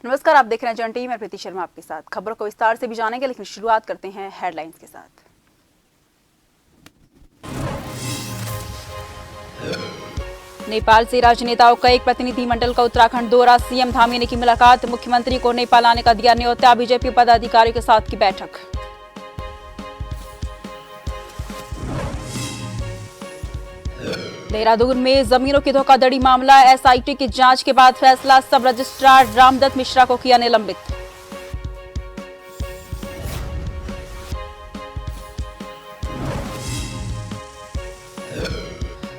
नमस्कार, आप देख रहे हैं जन टीवी। मैं प्रीति शर्मा आपके साथ। खबरों को विस्तार से भी जानेंगे, लेकिन शुरुआत करते हैं हेडलाइंस के साथ। नेपाल से राजनेताओं का एक प्रतिनिधिमंडल का उत्तराखंड दौरा। सीएम धामी ने की मुलाकात। मुख्यमंत्री को नेपाल आने का दिया न्योता। बीजेपी पदाधिकारियों के साथ की बैठक। देहरादून में जमीनों की धोखाधड़ी मामला। एसआईटी की जांच के बाद फैसला। सब रजिस्ट्रार रामदत्त मिश्रा को किया निलंबित।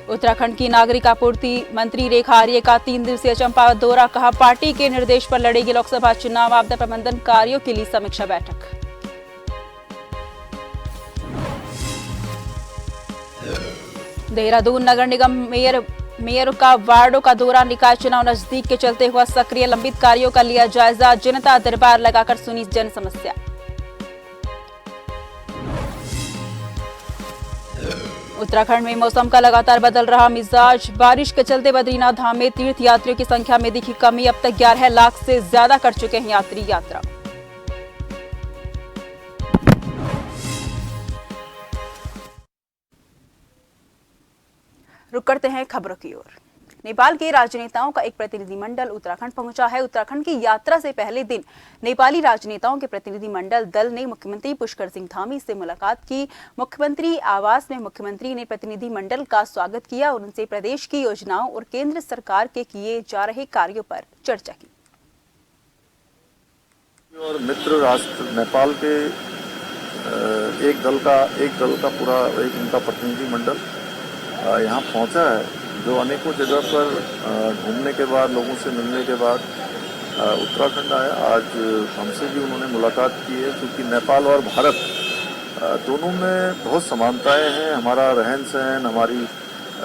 उत्तराखंड की नागरिक आपूर्ति मंत्री रेखा आर्य का 3 दिवसीय चंपावत दौरा। कहा, पार्टी के निर्देश पर लड़ेगी लोकसभा चुनाव। आपदा प्रबंधन कार्यों के लिए समीक्षा बैठक। देहरादून नगर निगम मेयर का वार्डों का दौरा। निकाय चुनाव नजदीक के चलते हुआ सक्रिय। लंबित कार्यों का लिया जायजा। जनता दरबार लगाकर सुनी जन समस्या। उत्तराखंड में मौसम का लगातार बदल रहा मिजाज। बारिश के चलते बद्रीनाथ धाम में तीर्थ यात्रियों की संख्या में दिखी कमी। अब तक 11 लाख से ज्यादा कर चुके हैं यात्री यात्रा। रुक करते हैं खबरों की ओर। नेपाल के राजनेताओं का एक प्रतिनिधिमंडल उत्तराखंड पहुंचा है। उत्तराखंड की यात्रा से पहले दिन नेपाली राजनेताओं के प्रतिनिधिमंडल दल ने मुख्यमंत्री पुष्कर सिंह धामी से मुलाकात की। मुख्यमंत्री आवास में मुख्यमंत्री ने प्रतिनिधिमंडल का स्वागत किया और उनसे प्रदेश की योजनाओं और केंद्र सरकार के किए जा रहे कार्यों पर चर्चा की। और मित्र राष्ट्र नेपाल के एक दल का पूरा एक उनका प्रतिनिधिमंडल यहाँ पहुँचा है, जो अनेकों जगह पर घूमने के बाद, लोगों से मिलने के बाद उत्तराखंड आया। आज हमसे भी उन्होंने मुलाकात की है, क्योंकि नेपाल और भारत दोनों में बहुत समानताएं हैं। हमारा रहन सहन, हमारी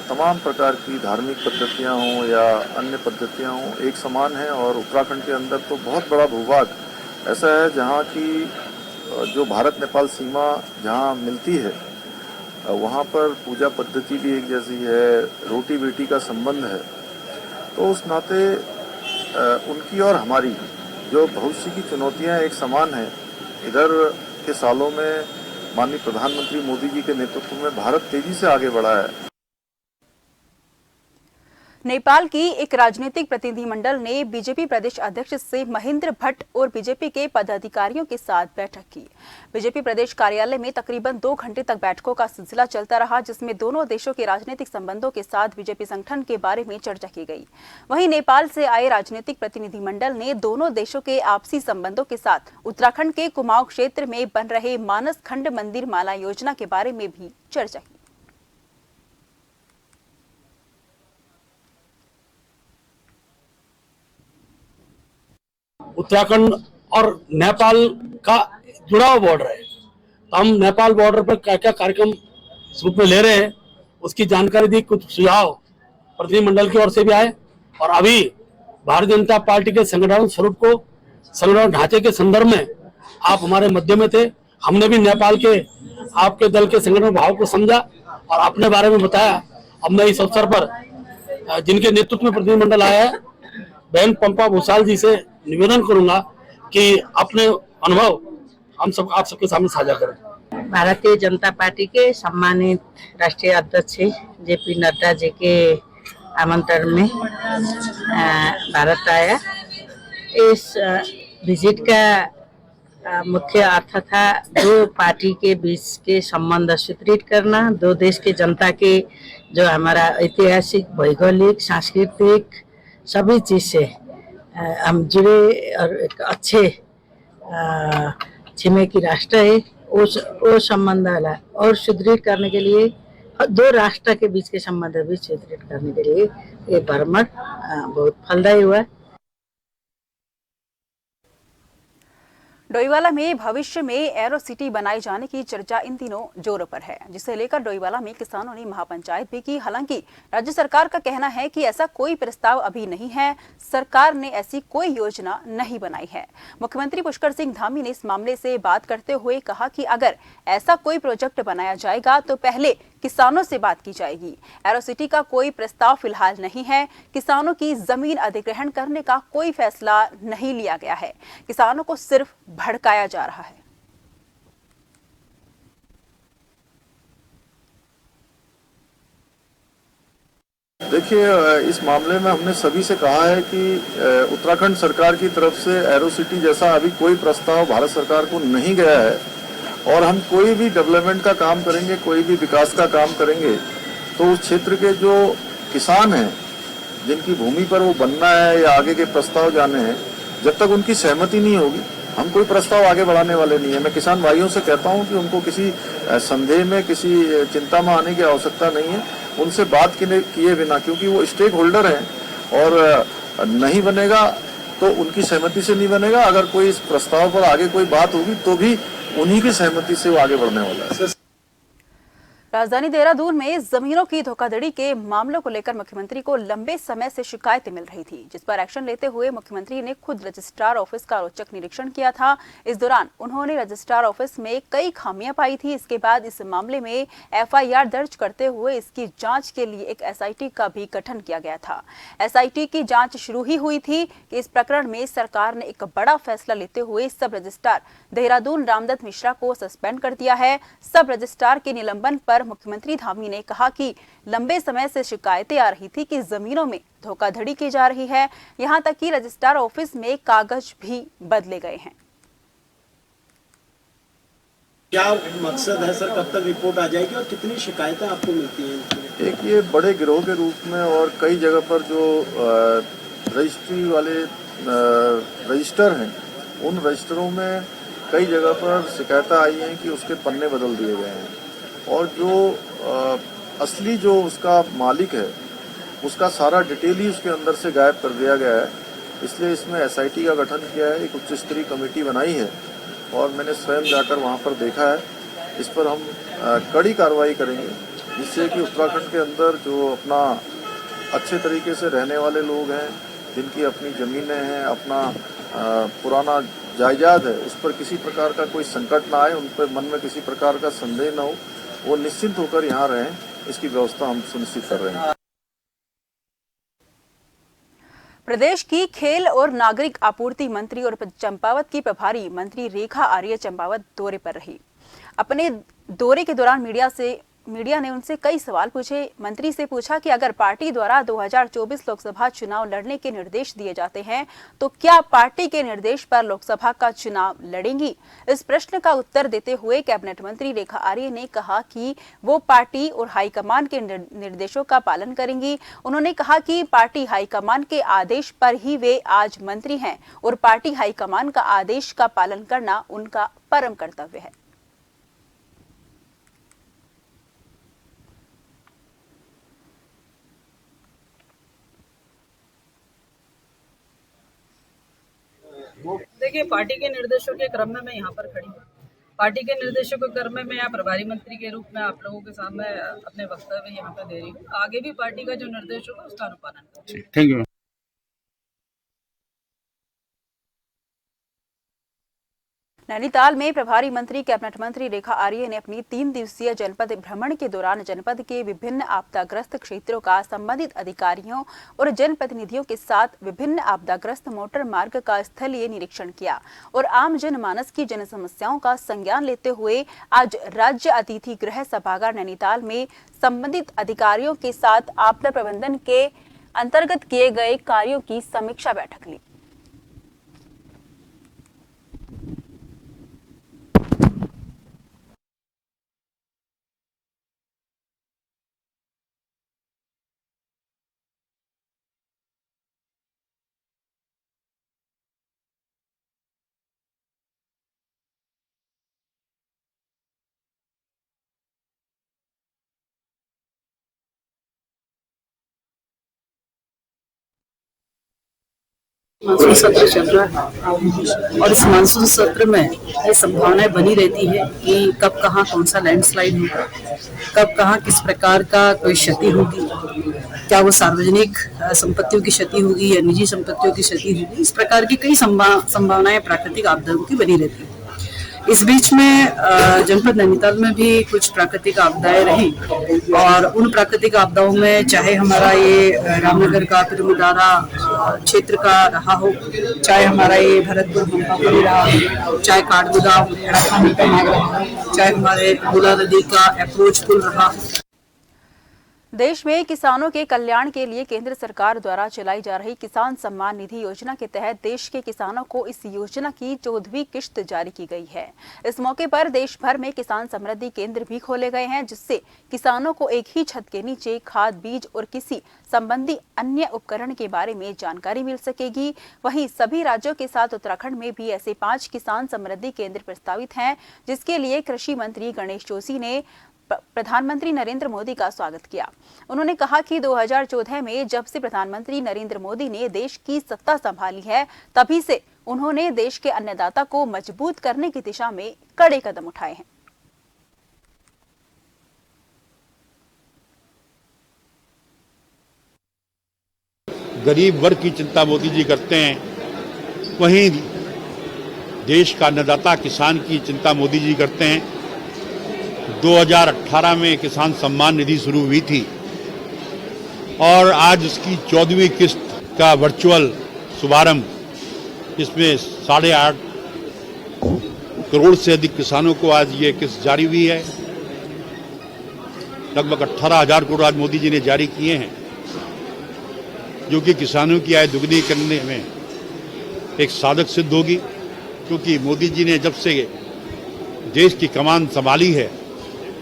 तमाम प्रकार की धार्मिक पद्धतियां हों या अन्य पद्धतियां हों, एक समान है। और उत्तराखंड के अंदर तो बहुत बड़ा भूभाग ऐसा है जहाँ की जो भारत नेपाल सीमा जहाँ मिलती है, वहाँ पर पूजा पद्धति भी एक जैसी है, रोटी बेटी का संबंध है। तो उस नाते उनकी और हमारी जो भविष्य की चुनौतियाँ एक समान हैं। इधर के सालों में माननीय प्रधानमंत्री मोदी जी के नेतृत्व में भारत तेजी से आगे बढ़ा है। नेपाल की एक राजनीतिक प्रतिनिधिमंडल ने बीजेपी प्रदेश अध्यक्ष से महेंद्र भट्ट और बीजेपी के पदाधिकारियों के साथ बैठक की। बीजेपी प्रदेश कार्यालय में तकरीबन 2 घंटे तक बैठकों का सिलसिला चलता रहा, जिसमें दोनों देशों के राजनीतिक संबंधों के साथ बीजेपी संगठन के बारे में चर्चा की गई। वहीं नेपाल से आए राजनीतिक प्रतिनिधिमंडल ने दोनों देशों के आपसी संबंधों के साथ उत्तराखंड के कुमाऊं क्षेत्र में बन रहे मानस खंड मंदिर माला योजना के बारे में भी चर्चा की। उत्तराखंड और नेपाल का जुड़ा हुआ बॉर्डर है, तो हम नेपाल बॉर्डर पर क्या क्या कार्यक्रम रूप में ले रहे हैं उसकी जानकारी दी। कुछ सुझाव प्रतिनिधिमंडल की ओर से भी आए। और अभी भारतीय जनता पार्टी के संगठन स्वरूप को, संगठन ढांचे के संदर्भ में आप हमारे मध्य में थे। हमने भी नेपाल के आपके दल के संगठन भाव को समझा और अपने बारे में बताया। अब मैं इस अवसर पर जिनके नेतृत्व में प्रतिनिधिमंडल आया है, बहन पंपा भूसाल जी से निवेदन करूंगा कि अपने अनुभव आप सबके सामने साझा करें। भारतीय जनता पार्टी के सम्मानित राष्ट्रीय अध्यक्ष जेपी नड्डा जी के आमंत्रण में भारत आया। इस विजिट का मुख्य अर्थ था 2 पार्टी के बीच के संबंध सुदृढ़ करना, 2 देश के जनता के जो हमारा ऐतिहासिक, भौगोलिक, सांस्कृतिक सभी चीज से हम जुड़े और एक अच्छे छिमेकी राष्ट्र है, वो संबंध और सुदृढ़ करने के लिए, 2 राष्ट्र के बीच के संबंध भी सुदृढ़ करने के लिए ये भ्रमण बहुत फलदायी हुआ। डोईवाला में भविष्य में एरो सिटी बनाए जाने की चर्चा इन दिनों जोरों पर है, जिसे लेकर डोईवाला में किसानों ने महापंचायत भी की। हालांकि राज्य सरकार का कहना है कि ऐसा कोई प्रस्ताव अभी नहीं है, सरकार ने ऐसी कोई योजना नहीं बनाई है। मुख्यमंत्री पुष्कर सिंह धामी ने इस मामले से बात करते हुए कहा कि अगर ऐसा कोई प्रोजेक्ट बनाया जाएगा तो पहले किसानों से बात की जाएगी। एरोसिटी का कोई प्रस्ताव फिलहाल नहीं है। किसानों की जमीन अधिग्रहण करने का कोई फैसला नहीं लिया गया है। किसानों को सिर्फ भड़काया जा रहा है। देखिए, इस मामले में हमने सभी से कहा है कि उत्तराखंड सरकार की तरफ से एरोसिटी जैसा अभी कोई प्रस्ताव भारत सरकार को नहीं गया है और हम कोई भी डेवलपमेंट का काम करेंगे, कोई भी विकास का काम करेंगे तो उस क्षेत्र के जो किसान हैं जिनकी भूमि पर वो बनना है या आगे के प्रस्ताव जाने हैं, जब तक उनकी सहमति नहीं होगी हम कोई प्रस्ताव आगे बढ़ाने वाले नहीं है। मैं किसान भाइयों से कहता हूं कि उनको किसी संदेह में, किसी चिंता में आने की आवश्यकता नहीं है। उनसे बात किए बिना, क्योंकि वो स्टेक होल्डर हैं और नहीं बनेगा तो उनकी सहमति से नहीं बनेगा। अगर कोई इस प्रस्ताव पर आगे कोई बात होगी तो भी उन्हीं की सहमति से वो आगे बढ़ने वाला है। राजधानी देहरादून में जमीनों की धोखाधड़ी के मामलों को लेकर मुख्यमंत्री को लंबे समय से शिकायतें मिल रही थी, जिस पर एक्शन लेते हुए मुख्यमंत्री ने खुद रजिस्ट्रार ऑफिस का औचक निरीक्षण किया था। इस दौरान उन्होंने रजिस्ट्रार ऑफिस में कई खामियां पाई थी। इसके बाद इस मामले में एफआईआर दर्ज करते हुए इसकी जांच के लिए एक एसआईटी का भी गठन किया गया था। एसआईटी की जांच शुरू ही हुई थी कि इस प्रकरण में सरकार ने एक बड़ा फैसला लेते हुए सब रजिस्ट्रार देहरादून रामदत्त मिश्रा को सस्पेंड कर दिया है। सब रजिस्ट्रार के निलंबन पर मुख्यमंत्री धामी ने कहा कि लंबे समय से शिकायतें आ रही थी कि जमीनों में धोखाधड़ी की जा रही है। यहां तक कि रजिस्ट्रार ऑफिस में कागज भी बदले गए हैं। क्या मकसद है सर, कब तक रिपोर्ट आ जाएगी और कितनी शिकायतें आपको मिलती हैं? एक ये बड़े गिरोह के रूप में और कई जगह पर जो रजिस्ट्री वाले रजिस्टर हैं, उन रजिस्टरों में कई जगह पर शिकायतें आई हैं कि उसके पन्ने बदल दिए गए हैं और जो असली जो उसका मालिक है उसका सारा डिटेल ही उसके अंदर से गायब कर दिया गया है। इसलिए इसमें एसआईटी का गठन किया है, एक उच्च स्तरीय कमेटी बनाई है और मैंने स्वयं जाकर वहां पर देखा है। इस पर हम कड़ी कार्रवाई करेंगे जिससे कि उत्तराखंड के अंदर जो अपना अच्छे तरीके से रहने वाले लोग हैं, जिनकी अपनी ज़मीनें हैं, अपना पुराना जायदाद है, उस पर किसी प्रकार का कोई संकट ना आए, उन पर मन में किसी प्रकार का संदेह न हो, वो निश्चिंत होकर यहाँ रहें, इसकी व्यवस्था हम सुनिश्चित कर रहे हैं। प्रदेश की खेल और नागरिक आपूर्ति मंत्री और चंपावत की प्रभारी मंत्री रेखा आर्य चंपावत दौरे पर रही। अपने दौरे के दौरान मीडिया ने उनसे कई सवाल पूछे। मंत्री से पूछा कि अगर पार्टी द्वारा 2024 लोकसभा चुनाव लड़ने के निर्देश दिए जाते हैं तो क्या पार्टी के निर्देश पर लोकसभा का चुनाव लड़ेंगी। इस प्रश्न का उत्तर देते हुए कैबिनेट मंत्री रेखा आर्य ने कहा कि वो पार्टी और हाईकमान के निर्देशों का पालन करेंगी। उन्होंने कहा कि पार्टी हाईकमान के आदेश पर ही वे आज मंत्री हैं और पार्टी हाईकमान का आदेश का पालन करना उनका परम कर्तव्य है। देखिए, पार्टी के निर्देशों के क्रम में मैं यहाँ पर खड़ी हूँ। पार्टी के निर्देशों के क्रम में मैं यहाँ प्रभारी मंत्री के रूप में आप लोगों के सामने अपने वक्तव्य यहाँ पर दे रही हूँ। आगे भी पार्टी का जो निर्देश होगा उसका अनुपालन करूँगी। Thank you. नैनीताल में प्रभारी मंत्री कैबिनेट मंत्री रेखा आर्य ने अपनी 3 दिवसीय जनपद भ्रमण के दौरान जनपद के विभिन्न आपदाग्रस्त क्षेत्रों का संबंधित अधिकारियों और जनप्रतिनिधियों के साथ विभिन्न आपदाग्रस्त मोटर मार्ग का स्थलीय निरीक्षण किया और आम जनमानस की जन समस्याओं का संज्ञान लेते हुए आज राज्य अतिथि गृह सभागार नैनीताल में संबंधित अधिकारियों के साथ आपदा प्रबंधन के अंतर्गत किए गए कार्यों की समीक्षा बैठक ली। मानसून सत्र चल रहा है और इस मानसून सत्र में ये संभावनाएं बनी रहती है कि कब कहाँ कौन सा लैंडस्लाइड होगा, कब कहाँ किस प्रकार का कोई क्षति होगी, क्या वो सार्वजनिक संपत्तियों की क्षति होगी या निजी संपत्तियों की क्षति होगी। इस प्रकार की कई संभावनाएं प्राकृतिक आपदाओं की बनी रहती है। इस बीच में जनपद नैनीताल में भी कुछ प्राकृतिक आपदाएं रही और उन प्राकृतिक आपदाओं में चाहे हमारा ये रामनगर का तिरुमुदारा क्षेत्र का रहा हो, चाहे हमारा ये भरतपुर भंपापुरी रहा हो, चाहे काठगोदाम हेड़ाखानी का मार्ग रहा, चाहे हमारे भोला नदी का अप्रोच पुल रहा। देश में किसानों के कल्याण के लिए केंद्र सरकार द्वारा चलाई जा रही किसान सम्मान निधि योजना के तहत देश के किसानों को इस योजना की 14वीं किश्त जारी की गई है। इस मौके पर देश भर में किसान समृद्धि केंद्र भी खोले गए हैं, जिससे किसानों को एक ही छत के नीचे खाद, बीज और किसी संबंधी अन्य उपकरण के बारे में जानकारी मिल सकेगी। वहीं सभी राज्यों के साथ उत्तराखंड में भी ऐसे 5 किसान समृद्धि केंद्र प्रस्तावित हैं, जिसके लिए कृषि मंत्री गणेश जोशी ने प्रधानमंत्री नरेंद्र मोदी का स्वागत किया। उन्होंने कहा कि 2014 में जब से प्रधानमंत्री नरेंद्र मोदी ने देश की सत्ता संभाली है, तभी से उन्होंने देश के अन्नदाता को मजबूत करने की दिशा में कड़े कदम उठाए हैं। गरीब वर्ग की चिंता मोदी जी करते हैं, वहीं देश का अन्नदाता किसान की चिंता मोदी जी करते हैं। 2018 में किसान सम्मान निधि शुरू हुई थी और आज उसकी 14वीं किस्त का वर्चुअल शुभारंभ, इसमें 8.5 करोड़ से अधिक किसानों को आज ये किस्त जारी हुई है। लगभग 18,000 करोड़ आज मोदी जी ने जारी किए हैं, जो कि किसानों की आय दुगनी करने में एक साधक सिद्ध होगी, क्योंकि मोदी जी ने जब से देश की कमान संभाली है,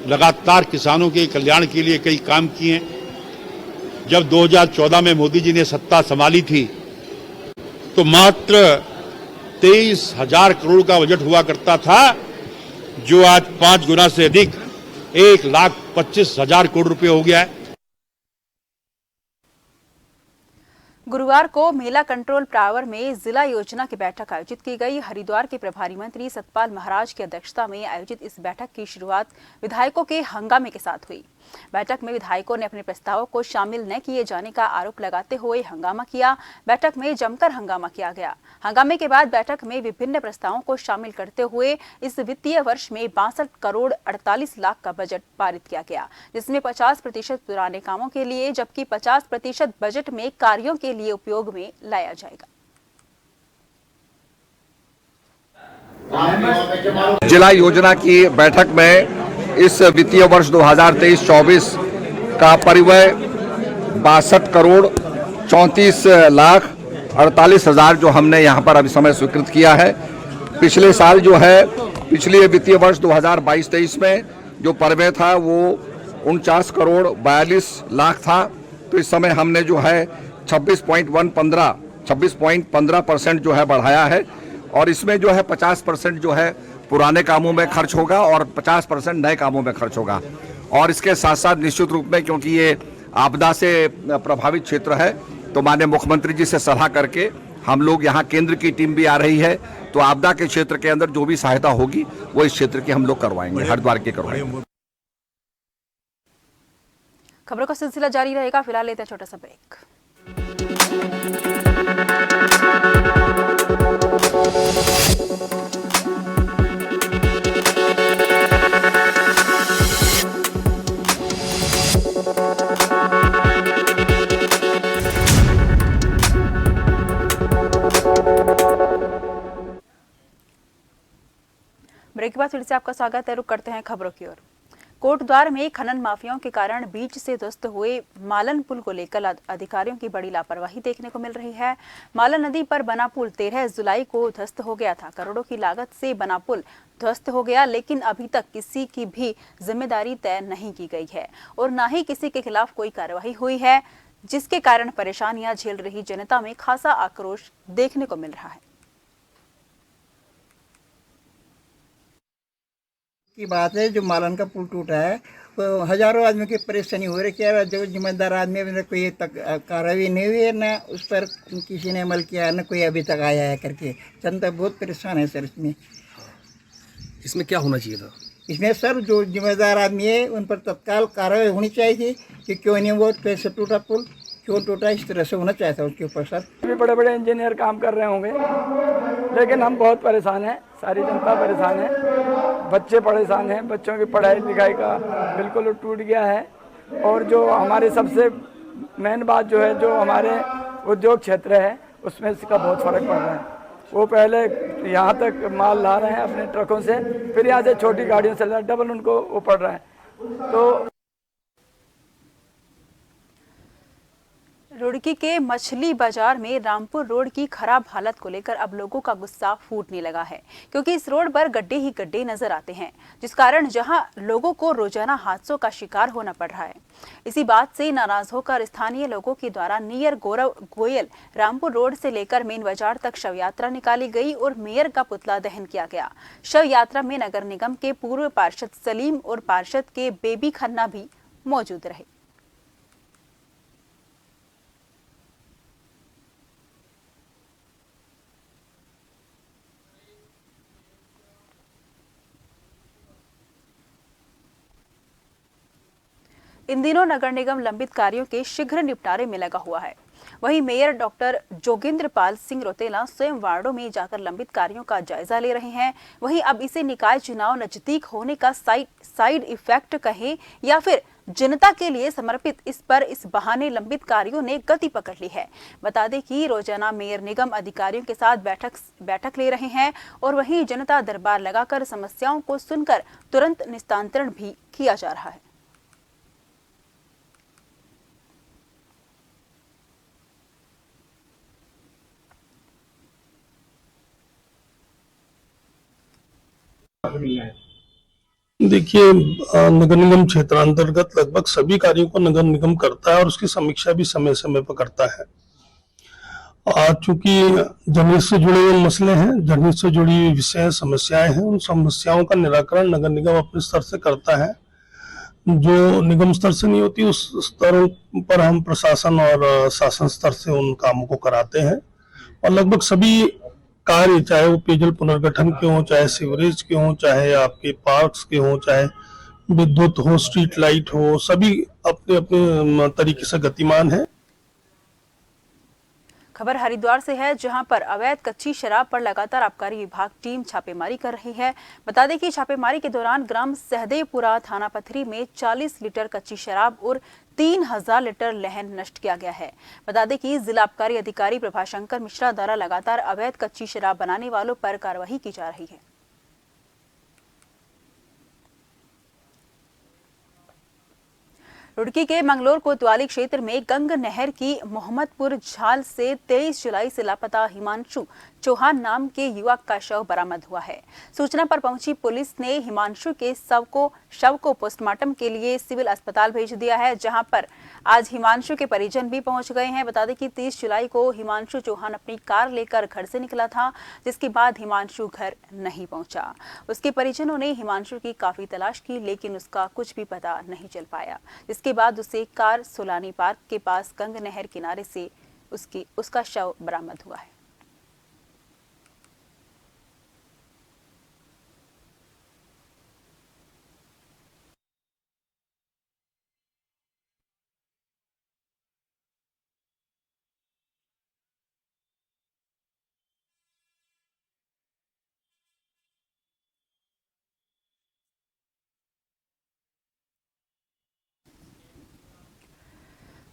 लगातार किसानों के कल्याण के लिए कई काम किए हैं। जब 2014 में मोदी जी ने सत्ता संभाली थी तो मात्र 23,000 करोड़ का बजट हुआ करता था, जो आज 5 गुना से अधिक 1,25,000 करोड़ रुपए हो गया है। गुरुवार को मेला कंट्रोल टावर में जिला योजना की बैठक आयोजित की गई। हरिद्वार के प्रभारी मंत्री सतपाल महाराज की अध्यक्षता में आयोजित इस बैठक की शुरुआत विधायकों के हंगामे के साथ हुई। बैठक में विधायकों ने अपने प्रस्तावों को शामिल न किए जाने का आरोप लगाते हुए हंगामा किया। बैठक में जमकर हंगामा किया गया। हंगामे के बाद बैठक में विभिन्न प्रस्तावों को शामिल करते हुए इस वित्तीय वर्ष में 62 करोड़ 48 लाख का बजट पारित किया गया, जिसमें 50% पुराने कामों के लिए जबकि 50% बजट में कार्यों के लिए उपयोग में लाया जाएगा। जिला योजना की बैठक में इस वित्तीय वर्ष 2023-24 का परिव्यय 62 करोड़ 34 लाख 48 हजार जो हमने यहाँ पर अभी समय स्वीकृत किया है। पिछले साल जो है, पिछले वित्तीय वर्ष 2022-23 में जो परिव्यय था वो 49 करोड़ 42 लाख था, तो इस समय हमने जो है 26.15% जो है बढ़ाया है और इसमें जो है 50% जो है पुराने कामों में खर्च होगा और 50% नए कामों में खर्च होगा। और इसके साथ साथ निश्चित रूप में, क्योंकि ये आपदा से प्रभावित क्षेत्र है, तो माननीय मुख्यमंत्री जी से सलाह करके हम लोग यहाँ केंद्र की टीम भी आ रही है, तो आपदा के क्षेत्र के अंदर जो भी सहायता होगी वो इस क्षेत्र की हम लोग करवाएंगे, हरिद्वार की करवाएंगे। खबरों का सिलसिला जारी रहेगा। फिलहाल लेते हैं छोटा सा ब्रेक। ब्रेक के बाद फिर से आपका स्वागत है। रुक करते हैं खबरों की ओर। कोटद्वार में खनन माफियाओं के कारण बीच से ध्वस्त हुए मालन पुल को लेकर अधिकारियों की बड़ी लापरवाही देखने को मिल रही है। मालन नदी पर बना पुल 13 जुलाई को ध्वस्त हो गया था। करोड़ों की लागत से बना पुल ध्वस्त हो गया, लेकिन अभी तक किसी की भी जिम्मेदारी तय नहीं की गई है और न ही किसी के खिलाफ कोई कार्रवाई हुई है, जिसके कारण परेशानियां झेल रही जनता में खासा आक्रोश देखने को मिल रहा है। की बात है, जो मालन का पुल टूटा है तो हजारों आदमी की परेशानी हो रही है। जो जिम्मेदार आदमी अभी कोई कार्रवाई नहीं हुई है, न उस पर किसी ने अमल किया, न कोई अभी तक आया है करके। जनता बहुत परेशान है सर। इसमें क्या होना चाहिए था? इसमें सर जो जिम्मेदार आदमी है उन पर तत्काल कार्रवाई होनी चाहिए थी कि क्यों नहीं, वो कैसे टूटा पुल, क्यों टूटा, इस तरह से होना चाहिए था उसके ऊपर सर। भी बड़े बड़े इंजीनियर काम कर रहे होंगे, लेकिन हम बहुत परेशान हैं, सारी जनता परेशान है, बच्चे परेशान हैं, बच्चों की पढ़ाई लिखाई का बिल्कुल टूट गया है। और जो हमारे सबसे मेन बात जो है, जो हमारे उद्योग क्षेत्र है उसमें इसका बहुत फर्क पड़ रहा है। वो पहले यहाँ तक माल ला रहे हैं अपने ट्रकों से, फिर यहाँ से छोटी गाड़ियों से डबल उनको वो पड़ रहा है। तो रुड़की के मछली बाजार में रामपुर रोड की खराब हालत को लेकर अब लोगों का गुस्सा फूटने लगा है, क्योंकि इस रोड पर गड्ढे ही गड्ढे नजर आते हैं, जिस कारण जहां लोगों को रोजाना हादसों का शिकार होना पड़ रहा है। इसी बात से नाराज होकर स्थानीय लोगों के द्वारा नियर गौरव गोयल रामपुर रोड से लेकर मेन बाजार तक शव यात्रा निकाली गई और मेयर का पुतला दहन किया गया। शव यात्रा में नगर निगम के पूर्व पार्षद सलीम और पार्षद के बेबी खन्ना भी मौजूद रहे। इन दिनों नगर निगम लंबित कार्यों के शीघ्र निपटारे में लगा हुआ है। वहीं मेयर डॉक्टर जोगिंद्र पाल सिंह रोतेला स्वयं वार्डों में जाकर लंबित कार्यों का जायजा ले रहे हैं। वहीं अब इसे निकाय चुनाव नजदीक होने का साइड इफेक्ट कहें या फिर जनता के लिए समर्पित इस बहाने लंबित कार्यों ने गति पकड़ ली है। बता दें कि रोजाना मेयर निगम अधिकारियों के साथ बैठक ले रहे हैं और वहीं जनता दरबार लगाकर समस्याओं को सुनकर तुरंत निस्तारण भी किया जा रहा है। देखिए, नगर निगम क्षेत्रांतर्गत लगभग सभी कार्यों को नगर निगम करता है और उसकी समीक्षा भी समय समय पर करता है। चूंकि जनहित से जुड़े हुए मसले हैं, जनहित से जुड़ी हुई विषय समस्याएं हैं, उन समस्याओं का निराकरण नगर निगम अपने स्तर से करता है। जो निगम स्तर से नहीं होती उस स्तर पर हम प्रशासन और शासन स्तर से उन कामों को कराते हैं। और लगभग सभी कार्य, चाहे वो पेयजल पुनर्गठन के हों, चाहे सीवरेज के हों, चाहे आपके पार्क्स के हों, चाहे विद्युत हो, स्ट्रीट लाइट हो, सभी अपने अपने तरीके से गतिमान है। खबर हरिद्वार से है, जहां पर अवैध कच्ची शराब पर लगातार आबकारी विभाग टीम छापेमारी कर रही है। बता दें कि छापेमारी के दौरान ग्राम सहदेवपुरा थाना पथरी में 40 लीटर कच्ची शराब और 3000 लीटर लहन नष्ट किया गया है। बता दें कि जिला आबकारी अधिकारी प्रभाशंकर मिश्रा द्वारा लगातार अवैध कच्ची शराब बनाने वालों पर कार्रवाई की जा रही है। रुड़की के मंगलोर कोतवाली क्षेत्र में गंग नहर की मोहम्मदपुर झाल से 23 जुलाई से लापता हिमांशु चौहान नाम के युवक का शव बरामद हुआ है। सूचना पर पहुंची पुलिस ने हिमांशु के शव को पोस्टमार्टम के लिए सिविल अस्पताल भेज दिया है, जहां पर आज हिमांशु के परिजन भी पहुंच गए हैं। बता दें कि 30 जुलाई को हिमांशु चौहान अपनी कार लेकर घर से निकला था, जिसके बाद हिमांशु घर नहीं पहुंचा। उसके परिजनों ने हिमांशु की काफी तलाश की, लेकिन उसका कुछ भी पता नहीं चल पाया। इसके बाद उसे कार सोलानी पार्क के पास गंग नहर किनारे से उसका शव बरामद हुआ है।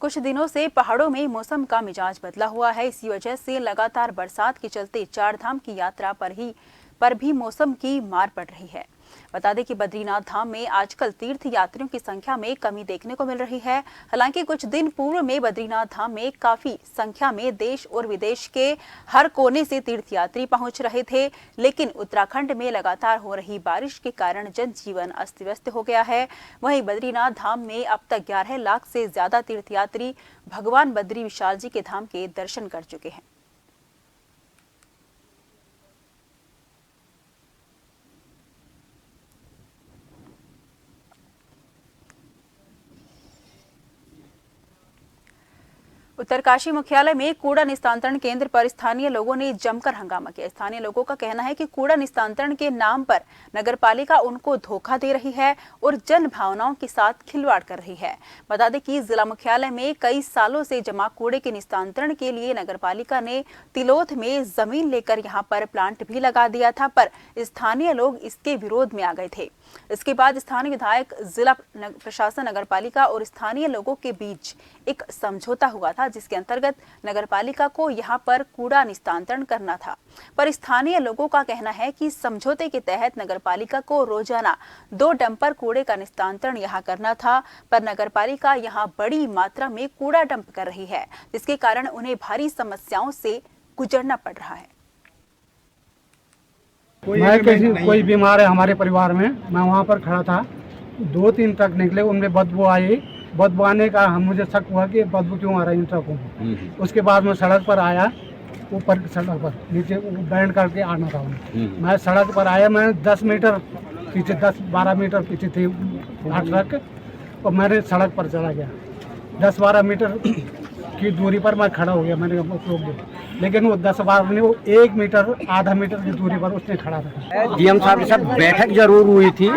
कुछ दिनों से पहाड़ों में मौसम का मिजाज बदला हुआ है। इसी वजह से लगातार बरसात के चलते चार धाम की यात्रा पर भी मौसम की मार पड़ रही है। बता दें कि बद्रीनाथ धाम में आजकल तीर्थ यात्रियों की संख्या में कमी देखने को मिल रही है। हालांकि कुछ दिन पूर्व में बद्रीनाथ धाम में काफी संख्या में देश और विदेश के हर कोने से तीर्थयात्री पहुंच रहे थे, लेकिन उत्तराखंड में लगातार हो रही बारिश के कारण जनजीवन अस्त व्यस्त हो गया है। वहीं बद्रीनाथ धाम में अब तक 11 लाख से ज्यादा तीर्थयात्री भगवान बद्री विशाल जी के धाम के दर्शन कर चुके हैं। उत्तरकाशी मुख्यालय में कूड़ा निस्तारण केंद्र पर स्थानीय लोगों ने जमकर हंगामा किया। स्थानीय लोगों का कहना है कि कूड़ा निस्तारण के नाम पर नगरपालिका उनको धोखा दे रही है और जन भावनाओं के साथ खिलवाड़ कर रही है। बता दें कि जिला मुख्यालय में कई सालों से जमा कूड़े के निस्तारण के लिए नगरपालिका ने तिलोथ में जमीन लेकर यहां पर प्लांट भी लगा दिया था, पर स्थानीय लोग इसके विरोध में आ गए थे। इसके बाद स्थानीय विधायक, जिला प्रशासन, नगरपालिका और स्थानीय लोगों के बीच एक समझौता हुआ था, जिसके अंतर्गत नगरपालिका को यहां पर कूड़ा निस्तारण करना था। पर स्थानीय लोगों का कहना है कि समझौते के तहत नगरपालिका को रोजाना 2 डंपर कूड़े का निस्तारण यहां करना था, पर नगरपालिका यहां बड़ी मात्रा में कूड़ा डंप कर रही है, जिसके कारण उन्हें भारी समस्याओं से गुजरना पड़ रहा है। कोई बीमार है हमारे परिवार में, मैं वहाँ पर खड़ा था, 2-3 ट्रक निकले, उनमें बदबू आई। बदबू आने का मुझे शक हुआ कि बदबू क्यों आ रहा है इन ट्रकों में। उसके बाद मैं सड़क पर आया, ऊपर सड़क पर नीचे बैंड करके आना था उन्हें। मैं सड़क पर आया, मैं 10 मीटर पीछे, 10-12 मीटर पीछे थी ट्रक, और मैंने सड़क पर चला गया। 10-12 मीटर की दूरी पर मैं खड़ा हो गया, मैंने रोक दिया, लेकिन वो 10-12 नहीं, वो 1 मीटर, आधा मीटर की दूरी पर उसने खड़ा था। डीएम साहब के साथ बैठक जरूर हुई थी,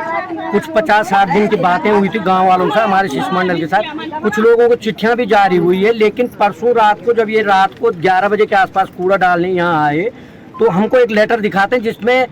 कुछ 50-60 दिन की बातें हुई थी गांव वालों से, हमारे शिष्टमंडल के साथ। कुछ लोगों को चिट्ठियां भी जारी हुई है, लेकिन परसों रात को जब ये रात को 11 बजे के आसपास कूड़ा डालने यहाँ आए, तो हमको एक लेटर दिखाते हैं जिसमें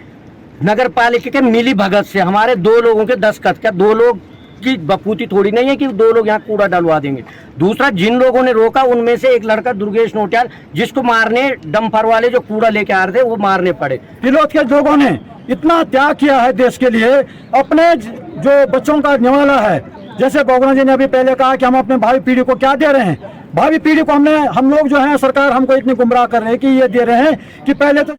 नगर पालिका के मिली भगत से हमारे 2 लोगों के दस्तखत, क्या 2 लोग की बपूती थोड़ी नहीं है कि 2 लोग यहाँ कूड़ा डलवा देंगे। दूसरा, जिन लोगों ने रोका उनमें से एक लड़का दुर्गेश नोटियाल, जिसको मारने डंपर वाले जो कूड़ा लेके आ रहे थे वो मारने पड़े। तिलोथ के लोगों ने इतना त्याग किया है देश के लिए, अपने जो बच्चों का निवाला है, जैसे बोगना जी ने अभी पहले कहा कि हम अपने भावी पीढ़ी को क्या दे रहे हैं। भावी पीढ़ी को हम लोग जो है, सरकार हमको इतनी गुमराह कर रहे हैं कि ये दे रहे हैं कि पहले तो।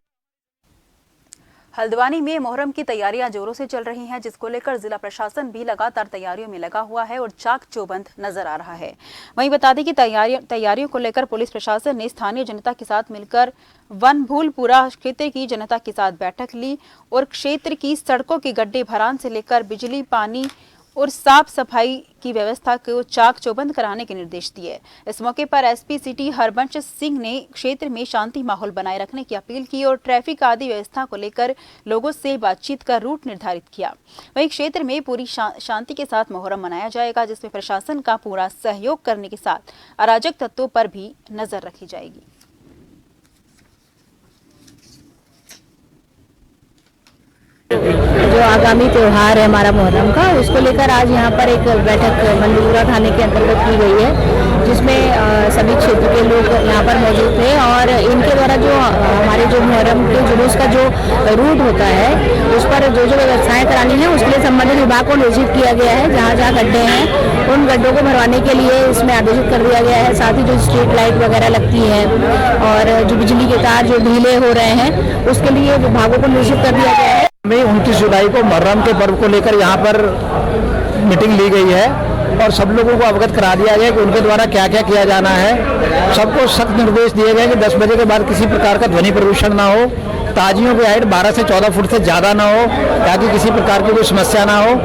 हल्द्वानी में मोहर्रम की तैयारियां जोरों से चल रही हैं, जिसको लेकर जिला प्रशासन भी लगातार तैयारियों में लगा हुआ है और चाक चौबंद नजर आ रहा है। वहीं बता दें कि तैयारियों को लेकर पुलिस प्रशासन ने स्थानीय जनता के साथ मिलकर वनभूलपुरा क्षेत्र की जनता के साथ बैठक ली और क्षेत्र की सड़कों के गड्ढे भरान से लेकर बिजली, पानी और साफ सफाई की व्यवस्था को चाक चौबंद कराने के निर्देश दिए। इस मौके पर एसपी सिटी हरबंश सिंह ने क्षेत्र में शांति माहौल बनाए रखने की अपील की और ट्रैफिक आदि व्यवस्था को लेकर लोगों से बातचीत कर रूट निर्धारित किया। वहीं क्षेत्र में पूरी शांति के साथ मोहर्रम मनाया जाएगा, जिसमें प्रशासन का पूरा सहयोग करने के साथ अराजक तत्वों पर भी नजर रखी जाएगी। जो आगामी त्यौहार है हमारा मुहर्रम का, उसको लेकर आज यहाँ पर एक बैठक वनभूलपुरा थाने के अंतर्गत की गई है, जिसमें सभी क्षेत्र के लोग यहाँ पर मौजूद थे और इनके द्वारा जो हमारे जो मुहर्रम के जुलूस का जो रूट होता है, उस पर जो व्यवस्थाएं करानी है उसके लिए संबंधित विभाग को निर्देशित किया गया है। जहाँ जहाँ गड्ढे हैं उन गड्ढों को भरवाने के लिए इसमें आदेशित कर दिया गया है। साथ ही जो स्ट्रीट लाइट वगैरह लगती है और जो बिजली के तार जो ढीले हो रहे हैं, उसके लिए विभागों को निर्देशित कर दिया गया है। 29 जुलाई को मुहर्रम के पर्व को लेकर यहाँ पर मीटिंग ली गई है और सब लोगों को अवगत करा दिया गया कि उनके द्वारा क्या क्या किया जाना है। सबको सख्त निर्देश दिए गए कि 10 बजे के बाद किसी प्रकार का ध्वनि प्रदूषण ना हो, ताजियों की हाइट 12 से 14 फुट से ज़्यादा ना हो, ताकि किसी प्रकार की कोई समस्या ना हो।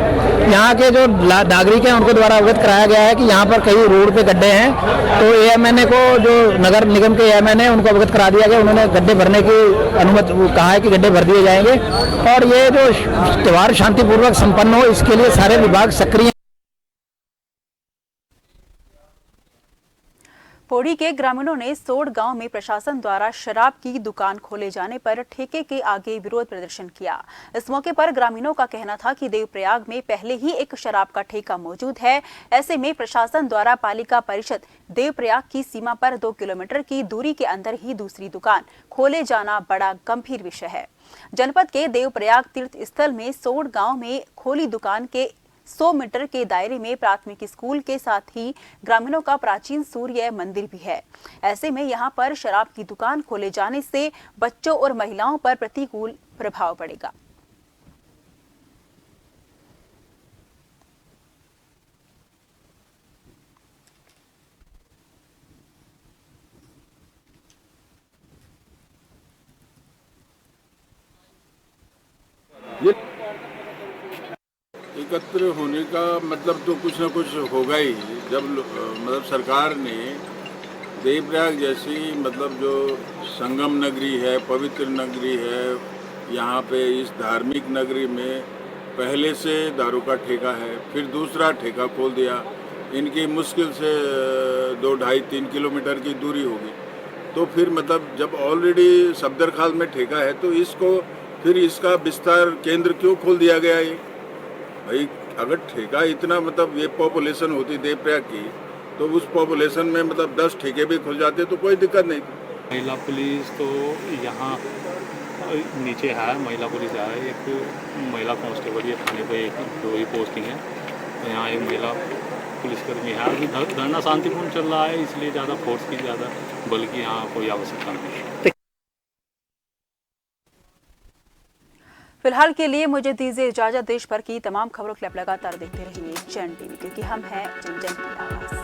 यहाँ के जो नागरिक हैं उनको द्वारा अवगत कराया गया है कि यहाँ पर कई रोड पे गड्ढे हैं, तो एएमएनए को, जो नगर निगम के एएमएनए हैं, उनको अवगत करा दिया गया। उन्होंने गड्ढे भरने की अनुमति कहा है कि गड्ढे भर दिए जाएंगे और ये जो त्यौहार शांतिपूर्वक संपन्न हो, इसके लिए सारे विभाग सक्रिय। पौड़ी के ग्रामीणों ने सोड़ गांव में प्रशासन द्वारा शराब की दुकान खोले जाने पर ठेके के आगे विरोध प्रदर्शन किया। इस मौके पर ग्रामीणों का कहना था कि देवप्रयाग में पहले ही एक शराब का ठेका मौजूद है। ऐसे में प्रशासन द्वारा पालिका परिषद देवप्रयाग की सीमा पर 2 किलोमीटर की दूरी के अंदर ही दूसरी दुकान खोले जाना बड़ा गंभीर विषय है। जनपद के देवप्रयाग तीर्थ स्थल में सोड़ गाँव में खोली दुकान के 100 मीटर के दायरे में प्राथमिक स्कूल के साथ ही ग्रामीणों का प्राचीन सूर्य मंदिर भी है। ऐसे में यहां पर शराब की दुकान खोले जाने से बच्चों और महिलाओं पर प्रतिकूल प्रभाव पड़ेगा। एकत्र होने का मतलब तो कुछ ना कुछ होगा ही। जब मतलब सरकार ने देवप्रयाग जैसी मतलब जो संगम नगरी है, पवित्र नगरी है, यहाँ पे इस धार्मिक नगरी में पहले से दारू का ठेका है, फिर दूसरा ठेका खोल दिया। इनकी मुश्किल से 2-2.5-3 किलोमीटर की दूरी होगी। तो फिर मतलब जब ऑलरेडी सफदरखाल में ठेका है तो इसको फिर इसका विस्तार केंद्र क्यों खोल दिया गया ये? भाई अगर ठेका इतना मतलब ये पॉपुलेशन होती देवप्रयाग की तो उस पॉपुलेशन में मतलब 10 ठेके भी खुल जाते तो कोई दिक्कत नहीं थी। महिला पुलिस तो यहाँ नीचे है, महिला पुलिस है, एक महिला कांस्टेबल ये थाने पे एक 2 ही पोस्टिंग है। तो यहाँ एक महिला पुलिसकर्मी है। अभी धरना शांतिपूर्ण चल रहा है, इसलिए ज़्यादा फोर्स की ज़्यादा बल की यहाँ कोई आवश्यकता नहीं है। फिलहाल के लिए मुझे दीजिए इजाजत। देश भर की तमाम खबरों के लिए आप लगातार देखते रहिए चैन टीवी, क्योंकि हम हैं जन जन की आवाज़।